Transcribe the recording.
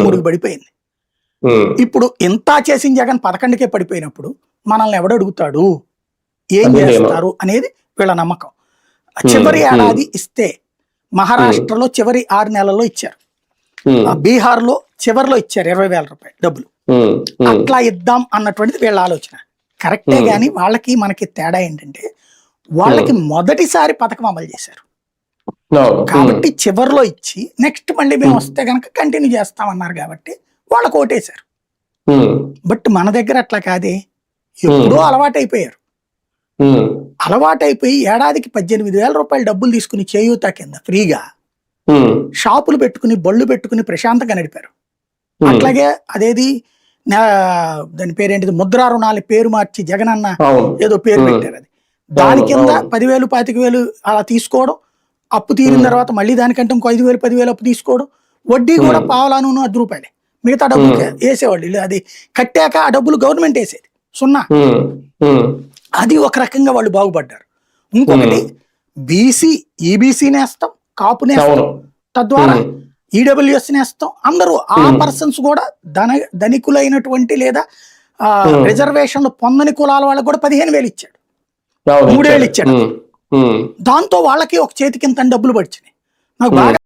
మురుగు పడిపోయింది. ఇప్పుడు ఇంత చేసిన జగన్ 11కే పడిపోయినప్పుడు మనల్ని ఎవడు అడుగుతాడు, ఏం చేస్తారు అనేది వీళ్ళ నమ్మకం. చివరి ఏడాది ఇస్తే మహారాష్ట్రలో చివరి 6 నెలల్లో ఇచ్చారు, బీహార్ లో చివరిలో ఇచ్చారు 20,000 రూపాయలు డబ్బులు. అట్లా ఇద్దాం అన్నటువంటిది వీళ్ళ ఆలోచన. కరెక్టే గాని వాళ్ళకి మనకి తేడా ఏంటంటే వాళ్ళకి మొదటిసారి పథకం అమలు చేశారు కాబట్టి చివరిలో ఇచ్చి నెక్స్ట్ మళ్ళీ మేము వస్తే గనక కంటిన్యూ చేస్తామన్నారు కాబట్టి వాళ్ళకు ఓటేశారు. బట్ మన దగ్గర అట్లా కాదే, ఎప్పుడో అలవాటైపోయారు. అలవాటైపోయి ఏడాదికి 18,000 రూపాయలు డబ్బులు తీసుకుని చేయూత కింద ఫ్రీగా షాపులు పెట్టుకుని బళ్ళు పెట్టుకుని ప్రశాంతంగా నడిపారు. అట్లాగే అదేది దాని పేరేంటిది, ముద్రా రుణాల పేరు మార్చి జగనన్న ఏదో పేరు పెట్టారు, అది దాని కింద 10,000 25,000 అలా తీసుకోవడం, అప్పు తీరిన తర్వాత మళ్ళీ దానికంటే ఇంకో 5,000 10,000 అప్పు తీసుకోవడం, వడ్డీ కూడా పావలాను 10 రూపాయలే, మిగతా డబ్బులు వేసేవాళ్ళు. అది కట్టాక ఆ డబ్బులు గవర్నమెంట్ వేసేది 0. అది ఒక రకంగా వాళ్ళు బాగుపడ్డారు. ఇంకొకటి బీసీ ఈబీసీ నేస్తాం, కాపు నేస్తాం, తద్వారా ఈడబ్ల్యూఎస్ నేస్తాం. అందరూ ఆ పర్సన్స్ కూడా ధనికులైనటువంటి లేదా రిజర్వేషన్లు పొందని కులాల వాళ్ళకి కూడా 15,000 ఇచ్చాడు, 3 ఏళ్ళు ఇచ్చాడు. దాంతో వాళ్ళకి ఒక చేతికింత డబ్బులు పడిచినాయి. నాకు బాగా